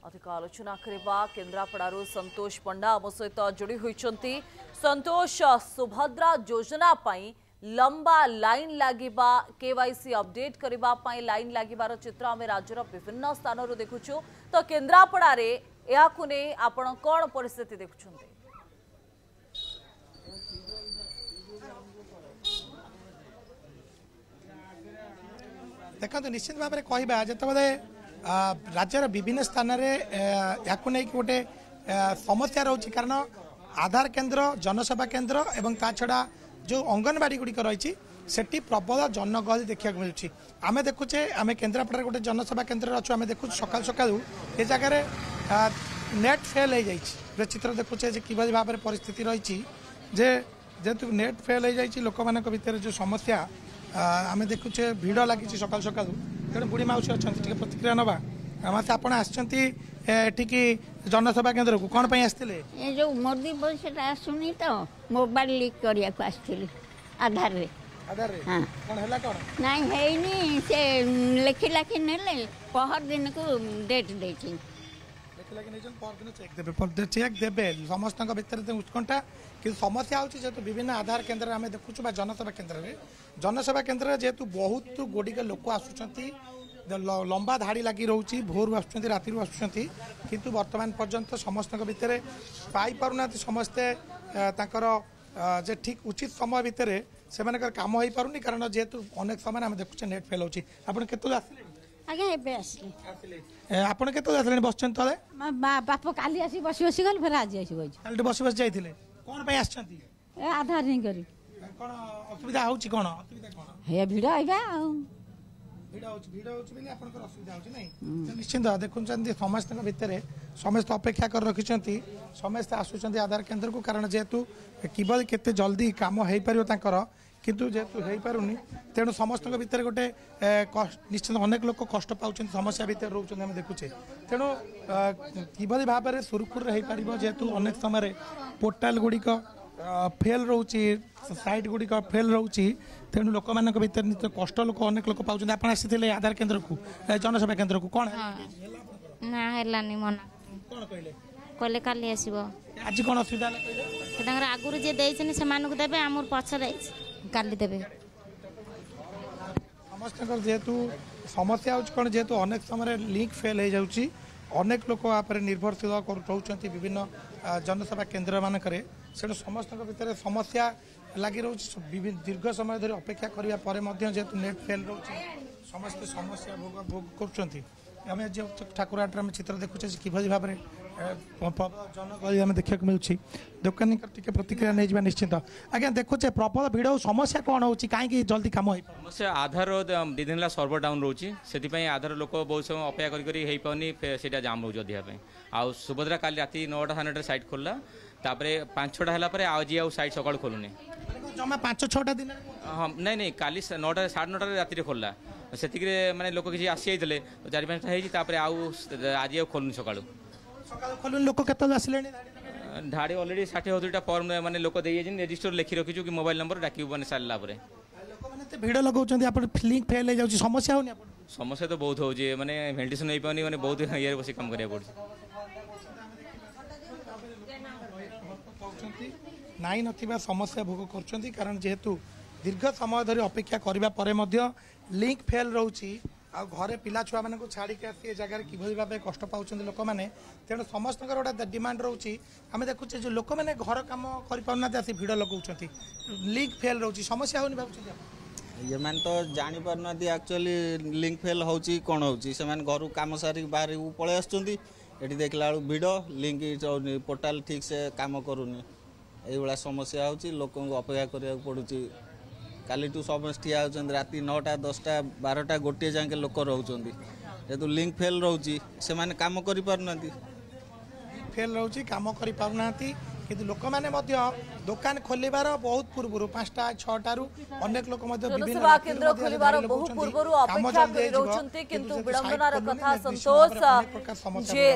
अधिक आलोचना करवा केन्द्रापड़ारू संतोष पंडा आम सहित जोड़ी होती। संतोष, सुभद्रा योजना पाई लंबा लाइन लगिबा केवाईसी अपडेट करने लाइन लगिबार चित्र आम राज्यर विभिन्न स्थान देखु। तो केन्द्रापड़ा रे याकु ने आपण कौन परिस्थिति देखुछन्ते? देखो निश्चित भाव में कहवा जिते राज्यर विभिन्न स्थान या गोटे समस्या रोचे कारण आधार केन्द्र जनसेवा केन्द्र एवं ता छड़ा जो अंगनवाड़ी गुड़िक रही सेठी प्रबल जनगहली देखा मिलूँ। आम देखुचे आम केन्द्रापड़ा गोटे जनसेवा केन्द्र अच्छु आम देखु सकाल सकाल ये जगार नेट फेल हो जाए चित्र देखुचे कि भाव में परिस्थिति रही जेहेतु नेट फेल हो जाए लोक मान भर जो समस्या आम देखुचे भिड़ लगी सकाल सकाल तेणु बुढ़ी मौसी अच्छा प्रतिक्रिया नवा मत आप जनसेवा केन्द्र को कौन आसते जो मोदी पैसा आसुनी तो मोबाइल लिक करने को आसती आधार रे हाँ नहीं है से लिखी लाखी नेले पहर दिन को डेट देती चेक देवे समस्त भर उत्कंठा कि समस्या होची जेतु विभिन्न आधार केन्द्र आम देखुचु जनसेवा केन्द्र जेतु बहुत गुड़िक लोक आसुचंती लंबा धाड़ी लगी रोची भोर आसुचंती राति आसुचंती किंतु वर्तमान पर्यंत समस्त भितर पाई पारुना समस्ते ताकर जे ठीक उचित समय भितर से काम हो पारुनी कारण जेहेतु अनेक समय आम देखुचे नेट फेल होची। आपण केतो आसले आगे एबे आसले आपण केतो आसले बसचन तले बाप काली आसी बसी बसी गल फेर आज आसी बस काली बसी बसी जाइथिले कोन पय आछंती ए आधार नहीं करी कोन असुविधा होची कोन असुविधा कोन हे भिड़ आइबा भिड़ होची बेले आपनकर असुविधा होची नै निश्चित देखुचंती समस्त भितर समस्त अपेक्षा कर रखिचंती समस्त आसुचंती आधार केन्द्र को कारण जेहेतु किबल केते जल्दी काम हेई परियो तांकर किंतु जेहेतु हेई पारुनी तेणु समस्त भितर गोटे निश्चित अनेक लोक कष्ट पाउछन समस्या भितर रोचन हम देखुचे तेणु किबल भाव में सुरखुर हेई पारिबो जेहेतु अनेक समय पोर्टाल गुड़िक फेल रोची साइट गुड़िक फेल रोची तेणु लोक मान भर कष्ट लोक अनेक लोक पाउछन। आपण आसीथिले आधार केन्द्र को जनसेवा केन्द्र को कोन ना हेलानी मना कोन कहले कहले काली आसीबो आज कोन असुविधा कहले तांगर आगुरु जे देइछन से मानक देबे हमर पछ देइछ काली देबे समस्त जेहेतु समस्या हो कौन जेहेतु अनेक समय लिंक फेल हो जाऊँगी अनेक लोक निर्भरशील रोचंती विभिन्न जनसेवा केन्द्र मानक से समस्त भितर समस्या लगी रोचे दीर्घ समय धरी अपेक्षा करने जेहेतु नेट फेल रोचे समस्त समस्या भोग कर आम जो ठाकुरहाट आम चित्र देखुचे कि भाव में जनगहली आम देखा मिलूँ दोकानी प्रतिक्रिया नहीं निश्चित आज्ञा देखुचे प्रबल भिड़ समस्या कौन हो कहीं जल्दी कम हो समस्या आधार दिन सर्वर डाउन रोचे से आधार लोक बहुत समय अपेक्षा करनी से जाम रोज अधिक आउ सुभद्रा काली राति 9टा 9:30 साइट खोलला तापरे 5-6टा है आज आउ साइट सकाल खोलुनी जमा 5-6टा दिन हाँ नहीं काली 9टा 9:30 राति खोलला से माने लोक किसी आसी जाते 4-5टा होती आज खोलुनी सकाल खोलुनी लोक केत आसिले धाड़ी अलरेडी 60-70टा फॉर्म माने लोक दे रेजिस्टर लिखि रखिछु कि मोबाइल नंबर डाकी बने सारला परे भिड़ लगाउछन्ती आपण लिंक फेल हो जाउछि समस्या होनी आपण समस्या तो बहुत होउछि माने वेंटिलेशन नहीं पानी माने बहुत इयर बसी काम करिया पड़छ नाई नथिबा समस्या भोग करछन्ती कारण जेहेतु दीर्घ समय धरी अपेक्षा करबा परे मध्य लिंक फेल रोची आ घरे पिला छुआ मानक छाड़ी के आसी जगह किभली भाव कष्ट पाउछन्ती लोक माने तेणु समस्त गोटे डिमांड रोची आम देखुचे जो लोक मैंने घर कम कर आसी भिड़ लगाउछन्ती लिंक फेल रोची समस्या होनी भाबुछन्ती ये मैंने तो जानी पारना एक्चुअली लिंक फेल होची कौन होची से माने घर काम सारी बाहर पळे आछुंती एठी देखला भिड़ लिंक पोर्टाल ठीक से काम करूनी ये समस्या होची लोक अपेक्षा करिया पड़ुची काली टू समस्त ठिया होचंदी राति 9टा 10टा 12टा गोटे जाके लोक रहउचंदी जेतु लिंक फेल रहउची से माने काम करि पारनांती फेल रहउची काम करि पारनांती किंतु लोक माने मध्य दुकान खोलिबार बहुत पूर्व 5टा 6टारू अनेक लोक मध्य विभिन्न केन्द्र खोलिबार बहुत पूर्व अपेक्षा करि रहउचंती किंतु विडंबनार कथा संतोष जे